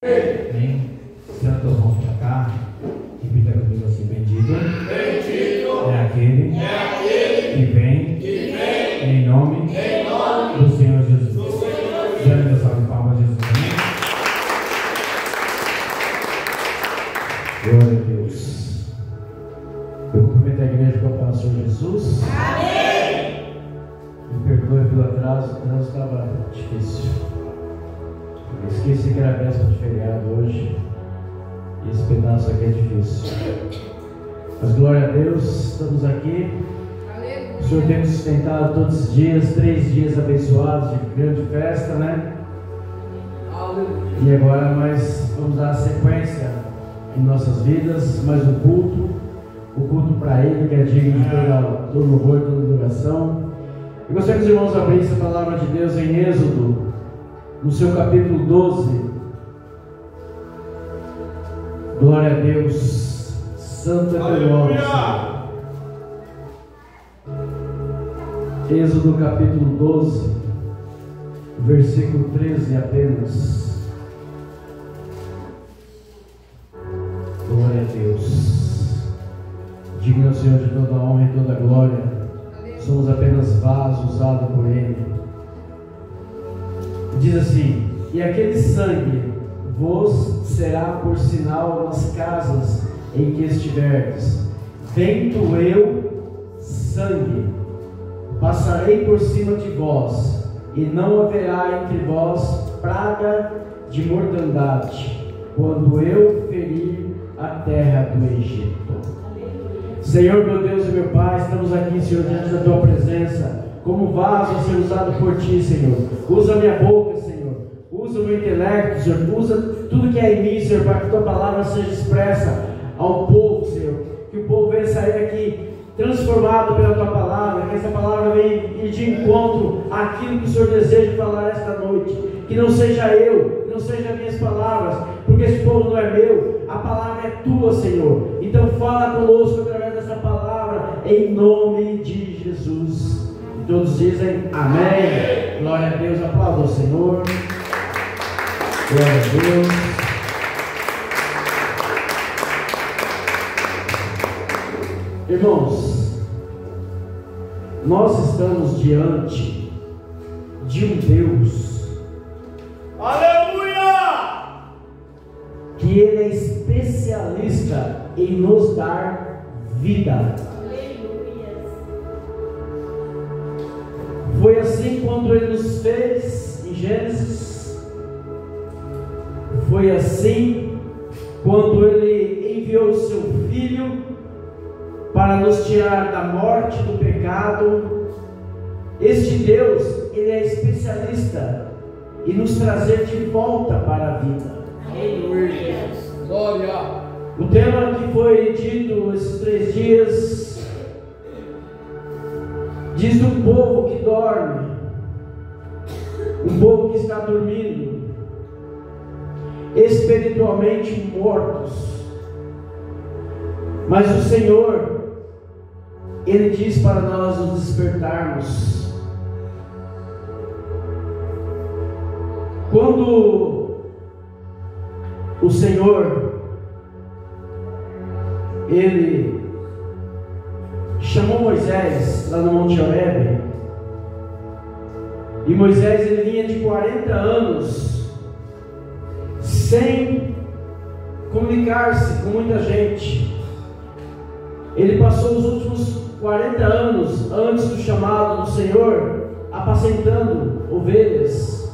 Amém. Levanta as mãos para cá. Repita comigo assim: bendito. Bendito é aquele que vem em nome do Senhor Jesus. Dê uma salva de palmas a Jesus. Glória a Deus. Eu cumprimento a igreja com a paz do Senhor Jesus. Amém. Me perdoe pelo atraso, o trânsito estava difícil. Eu esqueci que era véspera de feriado hoje. E esse pedaço aqui é difícil. Mas glória a Deus, estamos aqui. Aleluia. O Senhor tem nos sustentado todos os dias, 3 dias abençoados de grande festa, né? Aleluia. E agora nós vamos dar sequência em nossas vidas, mais um culto. O culto para Ele, que é digno de todo louvor e toda adoração. Eu gostaria que os irmãos abrissem a palavra de Deus em Êxodo, no seu capítulo 12. Glória a Deus. Santa glória. Êxodo capítulo 12, versículo 13 apenas. Glória a Deus. Digno é o Senhor de toda a honra e toda a glória. Somos apenas vasos usados por Ele. Diz assim: e aquele sangue vos será por sinal nas casas em que estiverdes. Vendo eu sangue, passarei por cima de vós, e não haverá entre vós praga de mortandade, quando eu ferir a terra do Egito. Senhor, meu Deus e meu Pai, estamos aqui, Senhor, diante da Tua presença, como vaso a ser usado por Ti, Senhor. Usa a minha boca, Senhor. Usa o meu intelecto, Senhor. Usa tudo que é em mim, Senhor, para que Tua palavra seja expressa ao povo, Senhor. Que o povo venha sair aqui transformado pela Tua palavra, que essa palavra venha ir de encontro àquilo que o Senhor deseja falar esta noite. Que não seja eu, que não sejam as minhas palavras, porque esse povo não é meu, a palavra é Tua, Senhor. Então fala conosco através dessa palavra, em nome de Jesus. E todos dizem amém. Glória a Deus, aplauda o Senhor. Glória a Deus. Irmãos, nós estamos diante de um Deus, Aleluia! que Ele é especialista em nos dar vida. Foi assim quando Ele nos fez em Gênesis. Foi assim quando Ele enviou o seu Filho para nos tirar da morte, do pecado. Este Deus, Ele é especialista em nos trazer de volta para a vida. Aleluia! Glória! O tema que foi dito esses 3 dias diz do povo que dorme, um povo que está dormindo, espiritualmente mortos. Mas o Senhor, Ele diz para nós nos despertarmos. Quando o Senhor, Ele chamou Moisés lá no Monte Horebe, e Moisés ele vinha de 40 anos sem comunicar-se com muita gente. Ele passou os últimos 40 anos antes do chamado do Senhor apacentando ovelhas.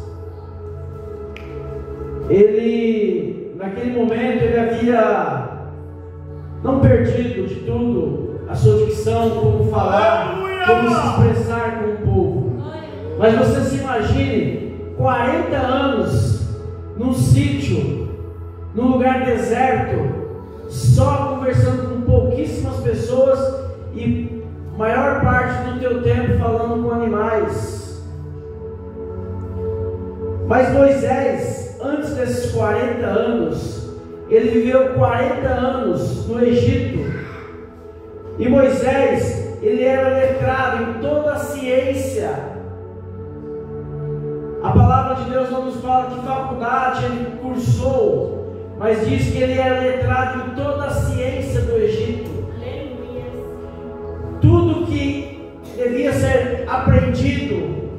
Ele, naquele momento, ele havia não perdido de tudo a sua dicção, como falar, como se expressar com o povo. Mas você se imagine 40 anos num sítio, num lugar deserto, só conversando com pouquíssimas pessoas e maior parte do teu tempo falando com animais. Mas Moisés, antes desses 40 anos, ele viveu 40 anos no Egito. E Moisés, ele era letrado em toda a ciência. A palavra de Deus não nos fala que faculdade ele cursou, mas diz que ele era letrado em toda a ciência do Egito. Tudo que devia ser aprendido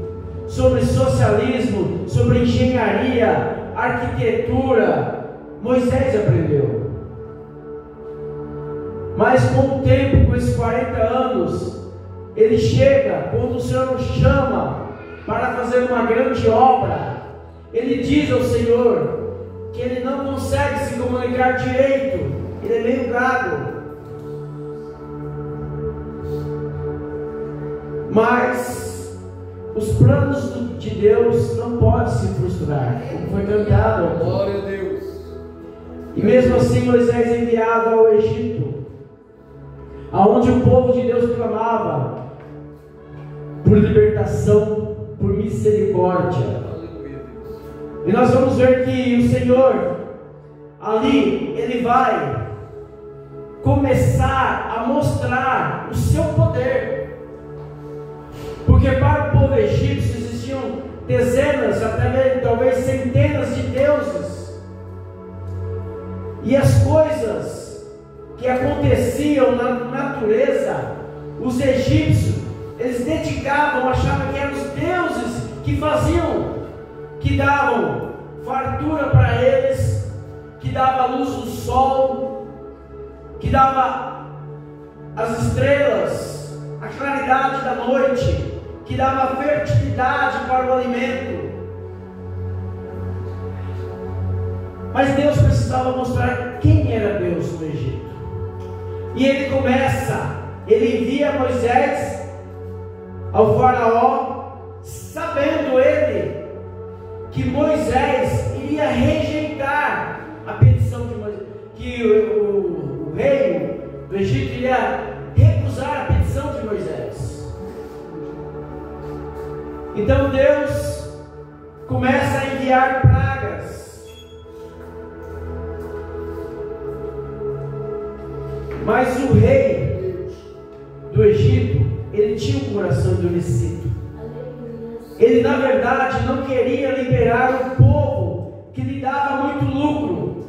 sobre socialismo, sobre engenharia, arquitetura, Moisés aprendeu. Mas com o tempo, com esses 40 anos, ele chega, quando o Senhor o chama para fazer uma grande obra, ele diz ao Senhor que ele não consegue se comunicar direito, ele é meio gago. Mas os planos de Deus não podem se frustrar, como foi cantado aqui. Glória a Deus. E mesmo assim Moisés é enviado ao Egito, aonde o povo de Deus clamava por libertação, por misericórdia. E nós vamos ver que o Senhor ali, ele vai começar a mostrar o seu poder. Porque para o povo egípcio existiam dezenas, até talvez centenas de deuses. E as coisas que aconteciam na natureza, os egípcios, eles dedicavam, achavam que eram os deuses que faziam, que davam fartura para eles, que dava a luz do sol, que dava as estrelas, a claridade da noite, que dava fertilidade para o alimento. Mas Deus precisava mostrar quem era Deus no Egito. E ele ele envia Moisés ao faraó, sabendo ele que Moisés iria rejeitar a petição de Moisés, que o rei do Egito iria recusar a petição de Moisés. Então Deus começa a enviar pragas, mas o rei do Egito, ele tinha um coração endurecido. Ele na verdade não queria liberar o povo que lhe dava muito lucro,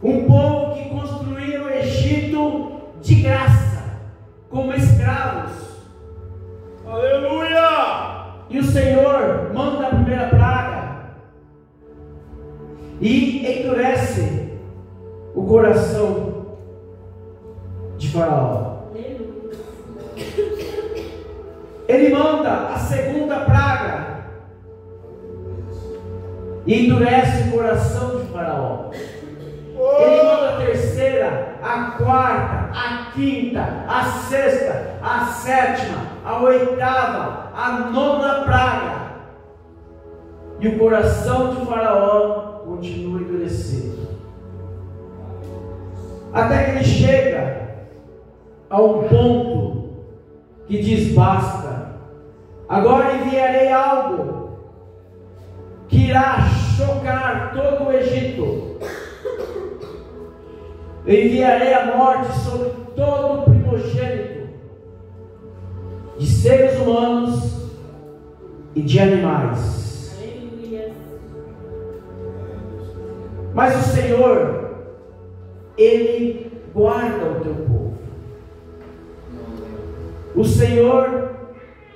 um povo que construía o Egito de graça, como escravos. Aleluia! E o Senhor manda a primeira praga e endurece o coração de Faraó. Ele manda a segunda praga e endurece o coração de Faraó. Ele manda a terceira, a quarta, a quinta, a sexta, a sétima, a oitava, a nona praga. E o coração de Faraó continua endurecido. Até que ele chega a um ponto que diz: basta, agora enviarei algo que irá chocar todo o Egito. Eu enviarei a morte sobre todo o primogênito de seres humanos e de animais. Aleluia. Mas o Senhor, Ele guarda o teu povo. O Senhor,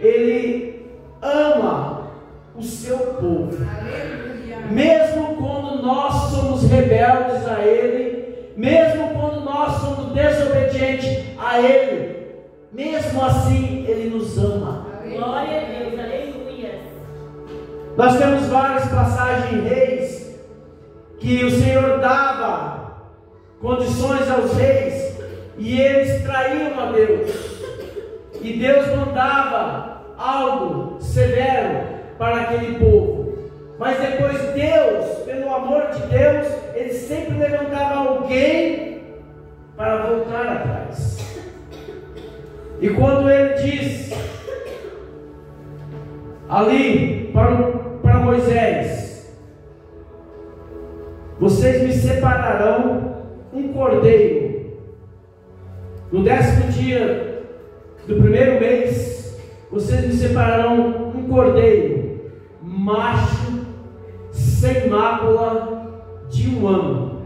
Ele ama o seu povo. Aleluia. Mesmo quando nós somos rebeldes a Ele, mesmo quando nós somos desobedientes a Ele, mesmo assim Ele nos ama. Glória a Deus, aleluia. Nós temos várias passagens em Reis que o Senhor dava condições aos reis e eles traíam a Deus, e Deus mandava algo severo para aquele povo. Mas depois Deus, pelo amor de Deus, Ele sempre levantava alguém para voltar atrás. E quando Ele diz ali para Moisés: vocês me separarão um cordeiro, no 10º dia do primeiro mês, vocês me separarão um cordeiro, macho, sem mácula, de 1 ano.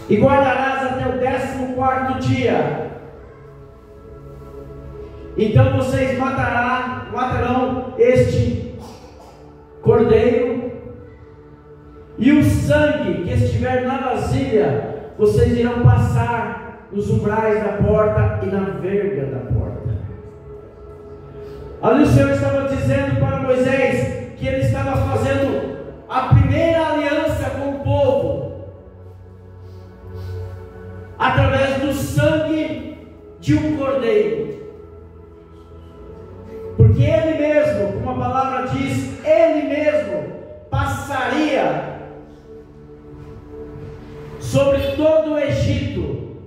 e guardarás até o 14º dia. Então vocês matarão este cordeiro, e o sangue que estiver na vasilha, vocês irão passar nos umbrais da porta e na verga da porta. Ali o Senhor estava dizendo para Moisés que ele estava fazendo a primeira aliança com o povo, através do sangue de um cordeiro. Porque ele mesmo, como a palavra diz, ele mesmo passaria sobre todo o Egito,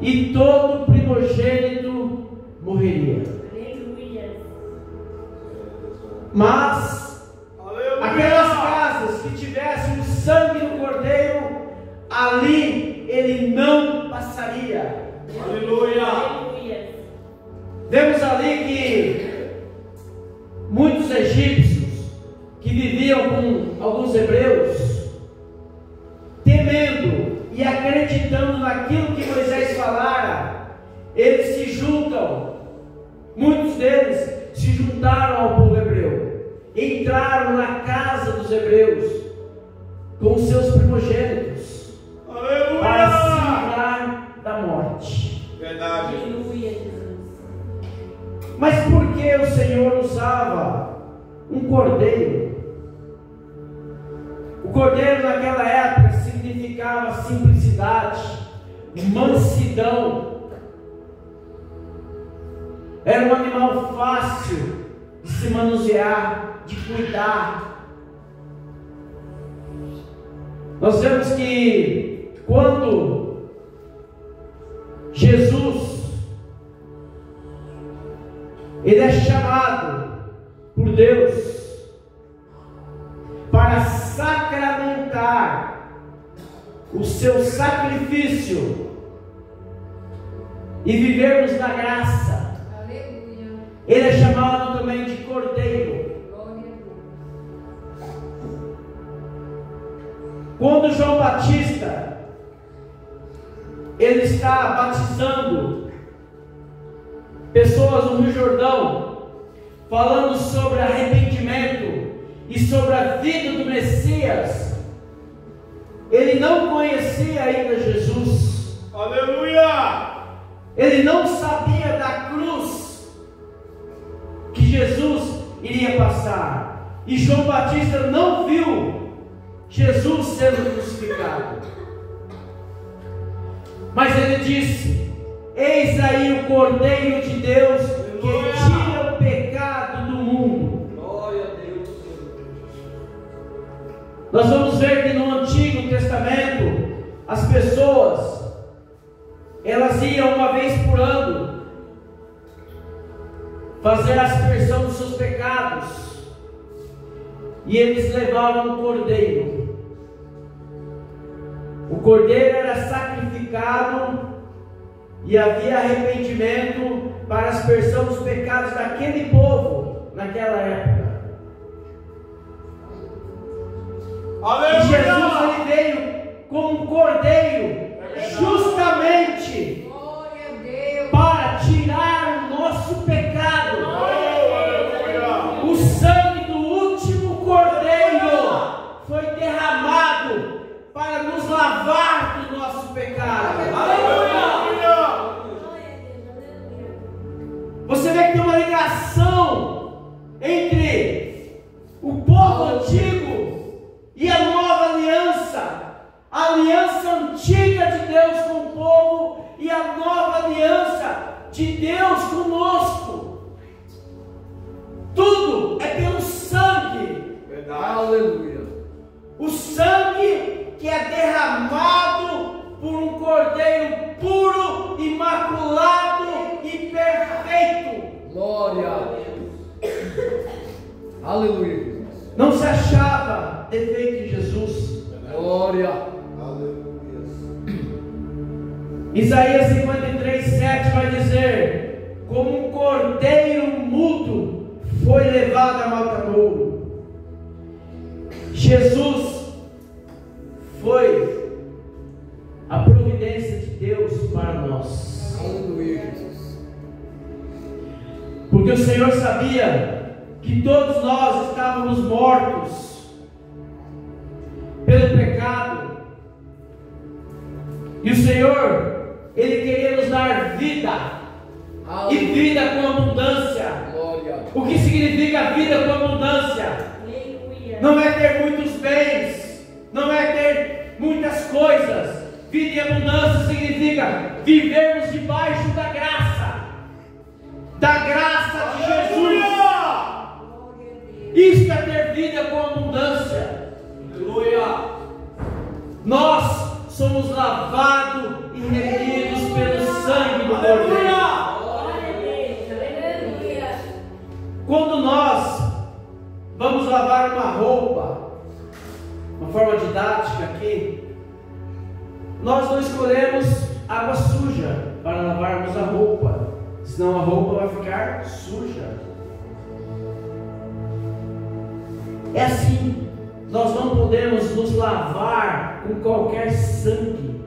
e todo primogênito morreria. Aleluia. Mas aquelas casas que tivessem o sangue do cordeiro, ali ele não passaria. Aleluia. Aleluia. Vemos ali que muitos egípcios que viviam com alguns hebreus, temendo e acreditando naquilo que Moisés falara, eles se juntam, muitos deles se juntaram ao povo hebreu, entraram na casa dos hebreus com os seus primogênitos. Aleluia! Para se livrar da morte. Verdade. Aleluia, Jesus. Mas por que o Senhor usava um cordeiro? O cordeiro naquela época significava simplicidade, mansidão. Era um animal fácil de se manusear, de cuidar. Nós vemos que quando Jesus ele é chamado por Deus para sacramentar o seu sacrifício e vivermos na graça. Aleluia. Ele é chamado também de Cordeiro. Quando João Batista ele está batizando pessoas no Rio Jordão, falando sobre arrependimento e sobre a vida do Messias, ele não conhecia ainda Jesus. Aleluia! Ele não sabia da cruz que Jesus iria passar, e João Batista não viu Jesus sendo crucificado. Mas ele disse: eis aí o Cordeiro de Deus que tira o pecado do mundo. Glória a Deus. Nós vamos ver que no Antigo Testamento as pessoas elas iam uma vez por ano fazer a aspersão dos seus pecados, e eles levavam um cordeiro. O cordeiro era sacrificado e havia arrependimento para a aspersão dos pecados daquele povo naquela época. Aleluia! E Jesus ele veio como um cordeiro justamente para tirar o nosso pecado. O sangue do último cordeiro foi derramado para nos lavar do nosso pecado. Aleluia! Você vê que tem uma ligação entre o povo antigo e a nova aliança. A aliança antiga de Deus com o povo e a nova aliança de Deus conosco. Tudo é pelo sangue. Verdade. Aleluia. O sangue que é derramado por um cordeiro puro, imaculado e perfeito. Glória a Deus. Aleluia. Não se achava defeito em Jesus. Glória. Isaías 53:7 vai dizer: como um cordeiro mudo foi levado a matadouro. Jesus foi o Senhor sabia que todos nós estávamos mortos pelo pecado. E o Senhor, Ele queria nos dar vida. E vida com abundância. Glória. O que significa vida com abundância? Não é ter muitos bens, não é ter muitas coisas. Vida em abundância significa vivermos debaixo da graça de Jesus. Isso é ter vida com abundância. Aleluia. Nós somos lavados e remidos pelo sangue do Cordeiro. Quando nós vamos lavar uma roupa, uma forma didática aqui, nós não escolhemos água suja para lavarmos a roupa, senão a roupa vai ficar suja. É assim, nós não podemos nos lavar com qualquer sangue,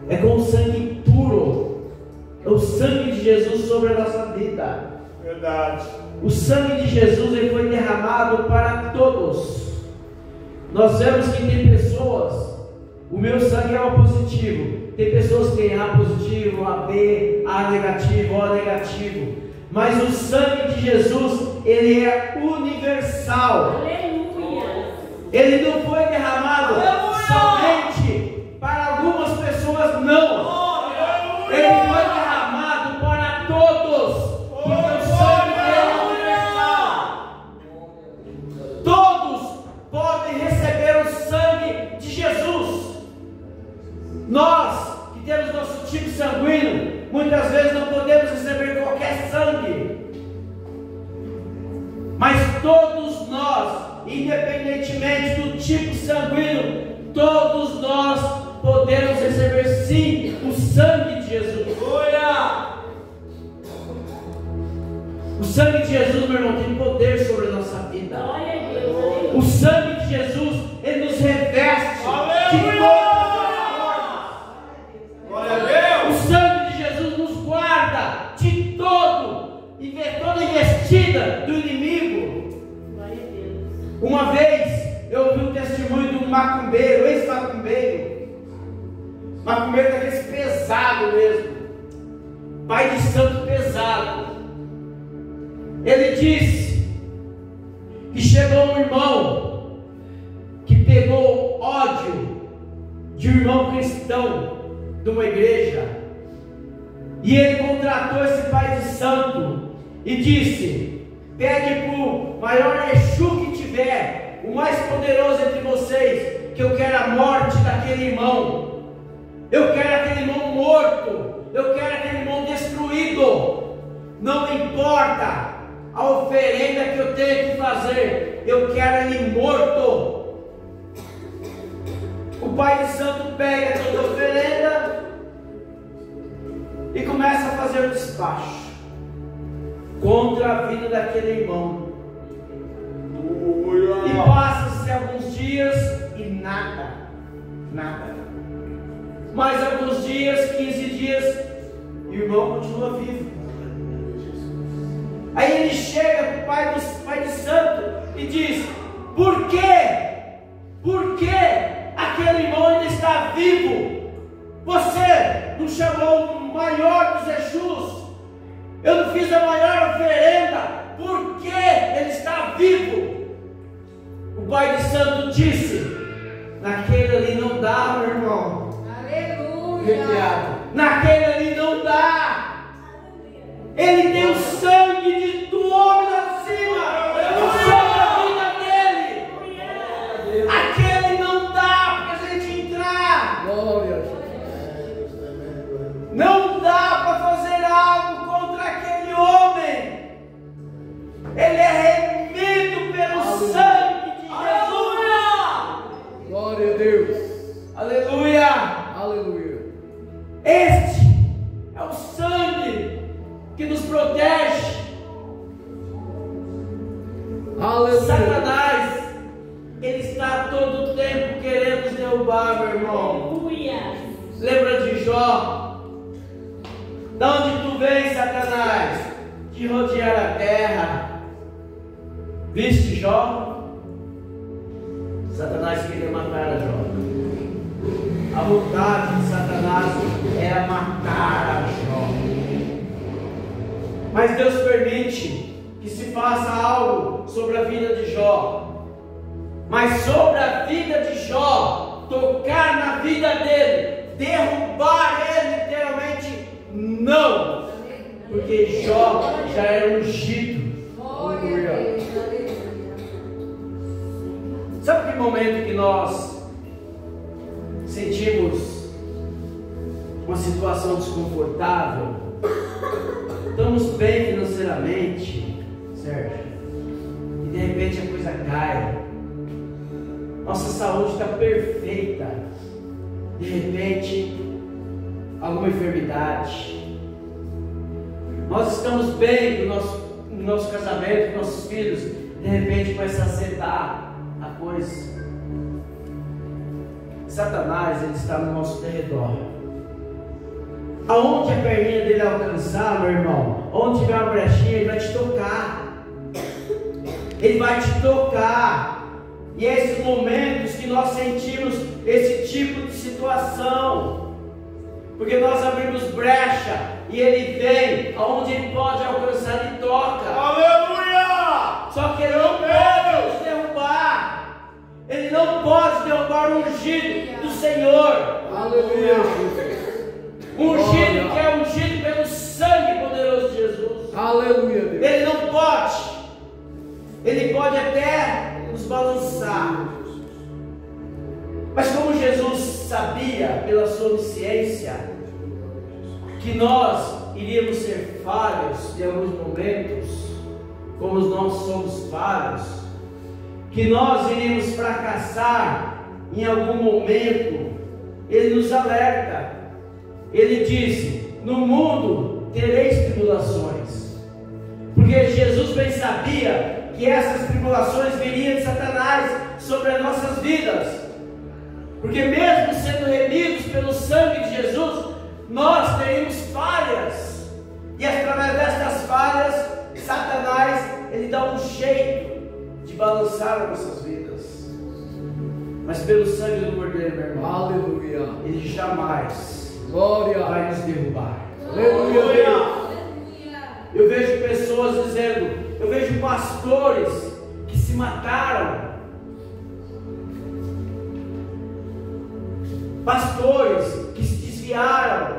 é com o sangue puro, é o sangue de Jesus sobre a nossa vida. Verdade. O sangue de Jesus, ele foi derramado para todos. Nós vemos que tem pessoas, o meu sangue é O positivo, tem pessoas que têm A positivo, AB, A negativo, O negativo, mas o sangue de Jesus, ele é universal. Aleluia. Ele não foi derramado somente para algumas pessoas, não. Ele foi derramado para todos, porque o sangue é universal. Todos podem receber o sangue de Jesus. Nós que temos nosso tipo sanguíneo, muitas vezes não podemos receber qualquer sangue, mas todos nós, independentemente do tipo sanguíneo, todos nós podemos receber sim o sangue de Jesus. O sangue de Jesus, meu irmão, tem poder sobre a nossa vida. Glória a Deus. O sangue de Jesus, ele nos reveste de todas as formas. Glória a Deus. O sangue de Jesus nos guarda de toda investida do inimigo. Glória a Deus. Uma vez eu ouvi um testemunho de um macumbeiro, ex-macumbeiro, macumbeiro daqueles pesado mesmo, pai de santo pesado. Ele disse que chegou um irmão que pegou ódio de um irmão cristão de uma igreja, e ele contratou esse pai de santo e disse: pede para o maior Exu que tiver, o mais poderoso entre vocês, que eu quero a morte daquele irmão, eu quero aquele irmão morto, eu quero aquele irmão destruído, não me importa a oferenda que eu tenho que fazer, eu quero ele morto. O pai de santo pega toda a oferenda e começa a fazer o despacho contra a vida daquele irmão. E passa-se alguns dias e nada. Mais alguns dias, 15 dias, e o irmão continua vivo. Aí ele chega para o pai de santo e diz: por quê? Por que aquele irmão ainda está vivo? Você não chamou o maior dos Exus? Eu não fiz a maior oferenda? Por que ele está vivo? O pai de santo disse: naquele ali não dá, meu irmão. Aleluia. Naquele ali não dá. Ele tem o sangue do homem lá de cima, sobre a vida dele. Aquele não dá para a gente entrar. Glória. Não dá para fazer algo contra aquele homem. Ele é remido pelo sangue de Jesus. Glória a Deus. Aleluia. Aleluia. Este é o sangue que nos protege. Aleluia. Satanás, ele está todo o tempo querendo nos derrubar, meu irmão. Aleluia. Lembra de Jó? De onde tu vem, Satanás? de rodear a terra. Viste Jó? Satanás queria matar a Jó. A vontade de Satanás era matar a Jó. Mas Deus permite que se faça algo sobre a vida de Jó. Mas sobre a vida de Jó, tocar na vida dele, derrubar ele literalmente, não. Porque Jó já era ungido. Sabe que momento que nós sentimos uma situação desconfortável? Estamos bem financeiramente, certo? E de repente a coisa cai. Nossa saúde está perfeita. De repente, alguma enfermidade. Nós estamos bem no nosso casamento, com nossos filhos. De repente começa a sedar a coisa. Satanás, ele está no nosso derredor. Aonde a perninha dele alcançar, meu irmão, onde tiver uma brechinha, ele vai te tocar. Ele vai te tocar. E é esses momentos que nós sentimos esse tipo de situação, porque nós abrimos brecha e ele vem, aonde ele pode alcançar, ele toca. Aleluia! Só que ele não pode nos derrubar. Ele não pode derrubar o ungido do Senhor. Aleluia. Ungido que é ungido pelo sangue poderoso de Jesus. Aleluia, Deus. Ele não pode. Ele pode até nos balançar. Mas como Jesus sabia, pela sua onisciência, que nós iríamos ser falhos em alguns momentos, como nós somos falhos, que nós iríamos fracassar em algum momento, Ele nos alerta. Ele disse: no mundo tereis tribulações, porque Jesus bem sabia que essas tribulações viriam de Satanás sobre as nossas vidas, porque mesmo sendo remidos pelo sangue de Jesus, nós teríamos falhas, e através destas falhas, Satanás, ele dá um jeito de balançar as nossas vidas. Mas pelo sangue do Cordeiro, meu irmão, Aleluia. ele jamais Glória. vai nos derrubar. Aleluia. Eu vejo pessoas dizendo, eu vejo pastores que se mataram, pastores que se desviaram,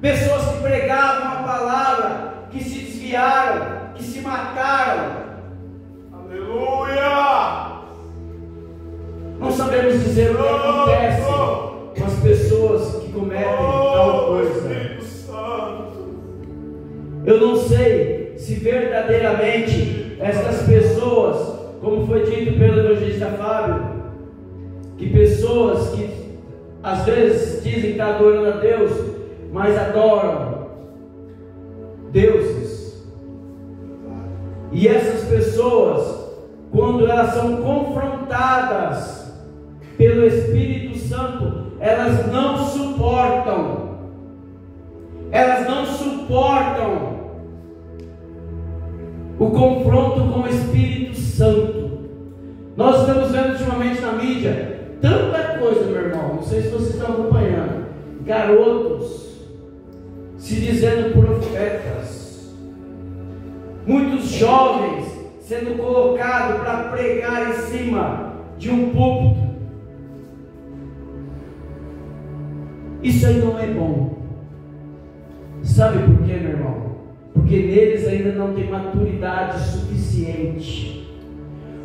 pessoas que pregavam a palavra, que se desviaram, que se mataram. Aleluia! Não sabemos dizer o que acontece com as pessoas que cometem tal coisa. Eu não sei se verdadeiramente estas pessoas, como foi dito pelo evangelista Fábio, que pessoas que às vezes dizem que estão adorando a Deus, mas adoram deuses. E essas pessoas, quando elas são confrontadas pelo Espírito Santo, elas não suportam. Elas não suportam o confronto com o Espírito Santo. Nós estamos vendo ultimamente na mídia tanta coisa, meu irmão. Não sei se vocês estão acompanhando. Garotos se dizendo profetas. Muitos jovens sendo colocados para pregar em cima de um púlpito. Isso aí não é bom. Sabe por quê, meu irmão? Porque neles ainda não tem maturidade suficiente.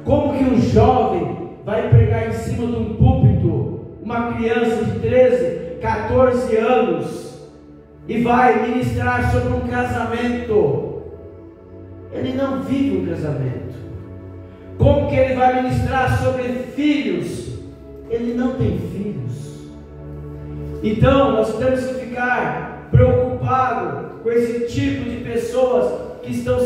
Como que um jovem vai pregar em cima de um púlpito, uma criança de 13, 14 anos, e vai ministrar sobre um casamento? Ele não vive um casamento. Como que ele vai ministrar sobre filhos? Ele não tem filhos. Então nós temos que ficar preocupados com esse tipo de pessoas que estão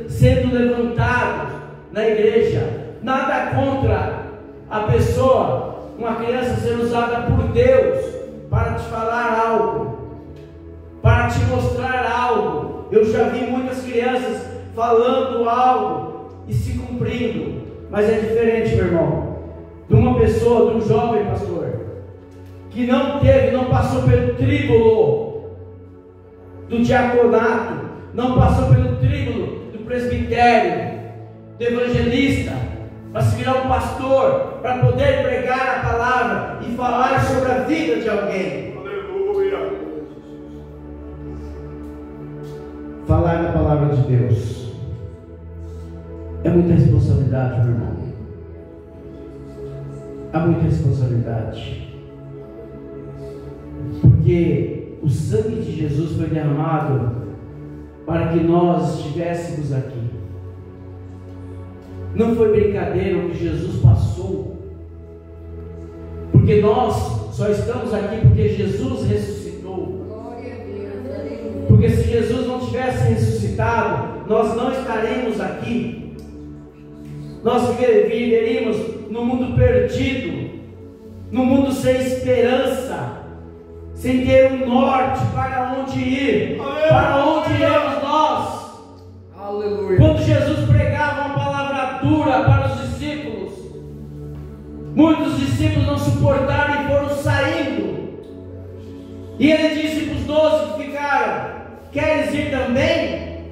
sendo levantados na igreja. Nada contra a pessoa, uma criança ser usada por Deus para te falar algo, para te mostrar algo, eu já vi muitas crianças falando algo e se cumprindo, mas é diferente, meu irmão, de uma pessoa, de um jovem pastor, que não passou pelo tríbulo do diaconato, não passou pelo tríbulo do presbitério, do evangelista, para se virar um pastor, para poder pregar a palavra e falar sobre a vida de alguém. Aleluia. Falar na palavra de Deus é muita responsabilidade, meu irmão. Há muita responsabilidade, porque o sangue de Jesus foi derramado para que nós estivéssemos aqui. Não foi brincadeira o que Jesus passou, porque nós só estamos aqui porque Jesus ressuscitou. Porque se Jesus não tivesse ressuscitado, nós não estaríamos aqui. Nós viveríamos no mundo perdido, no mundo sem esperança, sem ter um norte para onde ir. Aleluia. Para onde iremos nós? Aleluia. Quando Jesus pregava uma palavra dura para os discípulos, muitos discípulos não suportaram e foram saindo. E ele disse para os 12 que ficaram: queres ir também?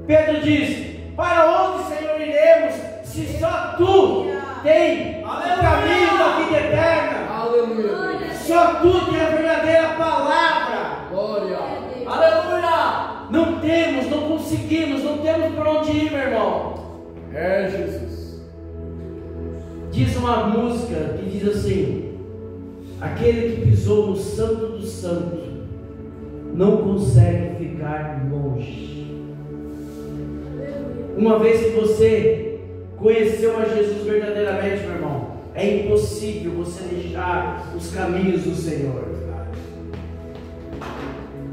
Pedro disse: para onde, Senhor, iremos, se só tu tem o caminho da vida eterna? Aleluia. Só tu tem a verdadeira palavra. Glória. Aleluia! Não temos, não conseguimos, não temos por onde ir, meu irmão. É Jesus. Diz uma música que diz assim: aquele que pisou no santo do santo não consegue ficar longe. Uma vez que você conheceu a Jesus verdadeiramente, meu irmão, é impossível você deixar os caminhos do Senhor.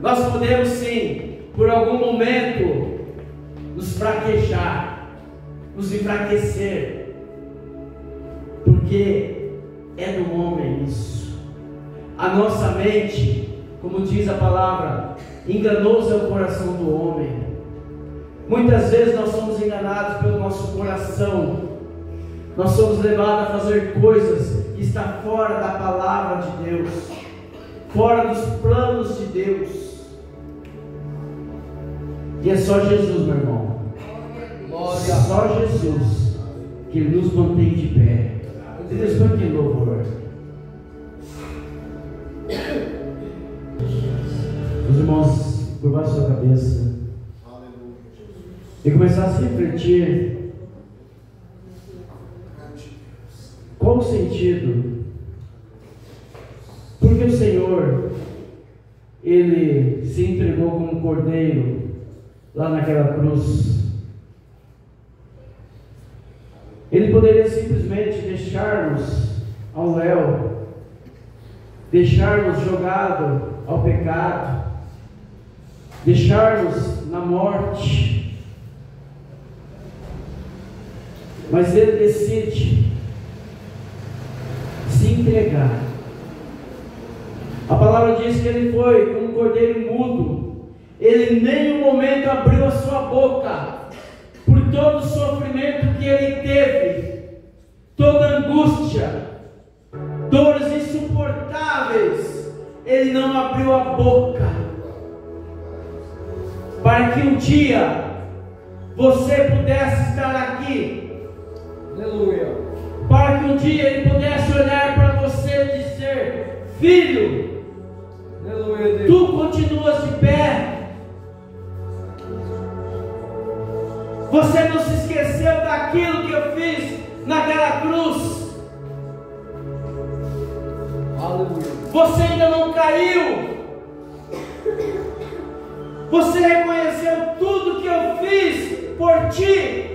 Nós podemos sim, por algum momento, nos fraquejar, nos enfraquecer, porque é do homem isso. A nossa mente, como diz a palavra, enganoso é o coração do homem. Muitas vezes nós somos enganados pelo nosso coração. Nós somos levados a fazer coisas que estão fora da palavra de Deus, fora dos planos de Deus. E é só Jesus, meu irmão. Glória. Só Jesus que nos mantém de pé. Deus, que louvor. Os irmãos, curvar sua cabeça e começar a se refletir. Qual o sentido? Porque o Senhor, Ele se entregou como um cordeiro lá naquela cruz. Ele poderia simplesmente deixar-nos ao léu, deixar-nos jogado ao pecado, deixar-nos na morte, mas Ele decide se entregar. A palavra diz que Ele foi como um cordeiro mudo. Ele em nenhum momento abriu a sua boca, por todo o sofrimento que Ele teve, toda angústia, dores insuportáveis. Ele não abriu a boca, para que um dia você pudesse estar aqui. Aleluia. Para que um dia Ele pudesse olhar para você e dizer: filho, Aleluia, Deus. tu continuas de pé. Você não se esqueceu daquilo que eu fiz naquela cruz. Aleluia. Você ainda não caiu. Você reconheceu tudo que eu fiz por ti.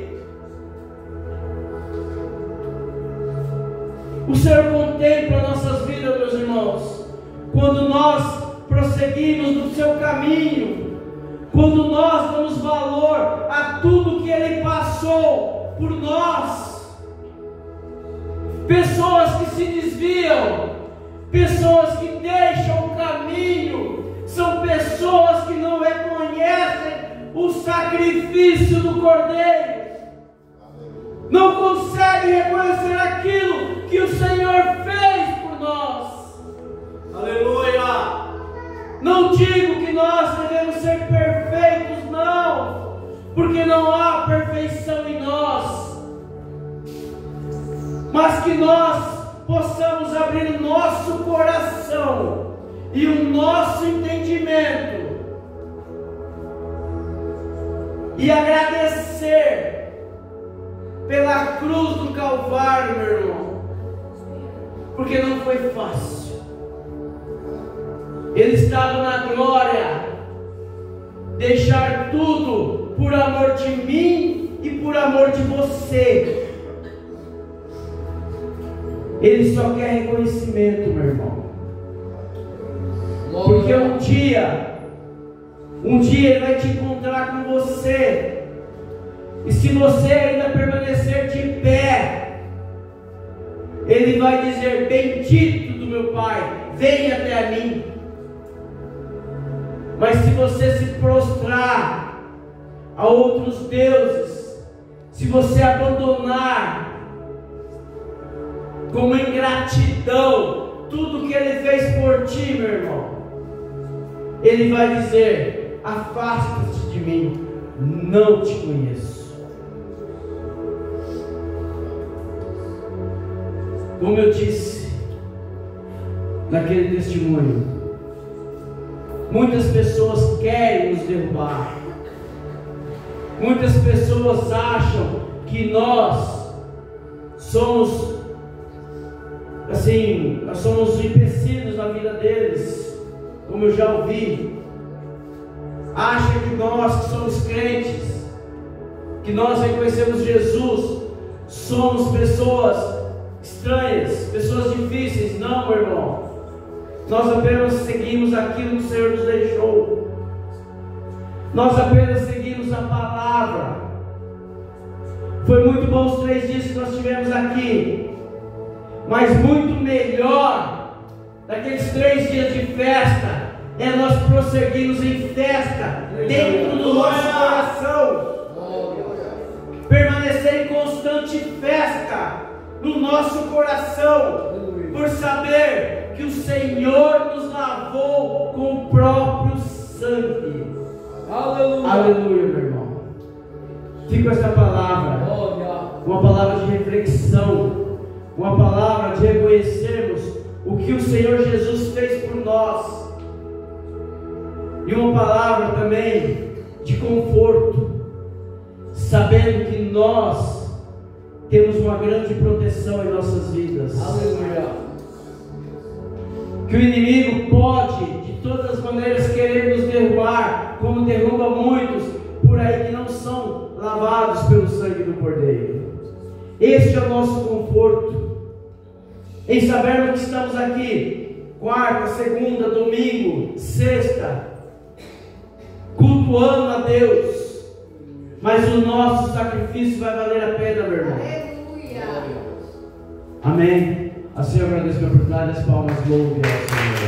O Senhor contempla nossas vidas, meus irmãos, quando nós prosseguimos no seu caminho, quando nós damos valor a tudo que Ele passou por nós. Pessoas que se desviam, pessoas que deixam o caminho, são pessoas que não reconhecem sacrifício do Cordeiro, não consegue reconhecer aquilo que o Senhor fez por nós. Aleluia. Não digo que nós devemos ser perfeitos, não, porque não há perfeição em nós, mas que nós possamos abrir o nosso coração e o nosso entendimento e agradecer pela cruz do Calvário, meu irmão, porque não foi fácil. Ele estava na glória, deixar tudo por amor de mim e por amor de você. Ele só quer reconhecimento, meu irmão, porque um dia Ele vai te encontrar com você, e se você ainda permanecer de pé, Ele vai dizer: bendito do meu Pai, venha até a mim. Mas se você se prostrar a outros deuses, se você abandonar como ingratidão tudo que Ele fez por ti, meu irmão, Ele vai dizer: afasta-te de mim, não te conheço. Como eu disse naquele testemunho, muitas pessoas querem nos derrubar, muitas pessoas acham que nós somos assim, nós somos empecilhos na vida deles, como eu já ouvi. Acham que nós que somos crentes, que nós reconhecemos Jesus, somos pessoas estranhas, pessoas difíceis. Não, meu irmão, nós apenas seguimos aquilo que o Senhor nos deixou, nós apenas seguimos a palavra. Foi muito bom os 3 dias que nós tivemos aqui, mas muito melhor daqueles 3 dias de festa é nós prosseguirmos em festa dentro do nosso coração, permanecer em constante festa no nosso coração, por saber que o Senhor nos lavou com o próprio sangue. Aleluia. Aleluia, meu irmão. Fica com essa palavra, uma palavra de reflexão, uma palavra de reconhecermos o que o Senhor Jesus fez por nós, e uma palavra também de conforto, sabendo que nós temos uma grande proteção em nossas vidas. Aleluia. Que o inimigo pode de todas as maneiras querer nos derrubar, como derruba muitos por aí que não são lavados pelo sangue do Cordeiro. Este é o nosso conforto, em sabermos que estamos aqui quarta, segunda, domingo, sexta, cultuando a Deus, mas o nosso sacrifício vai valer a pena, meu irmão. Aleluia. Amém. Assim eu agradeço a oportunidade, as palmas, louve ao Senhor.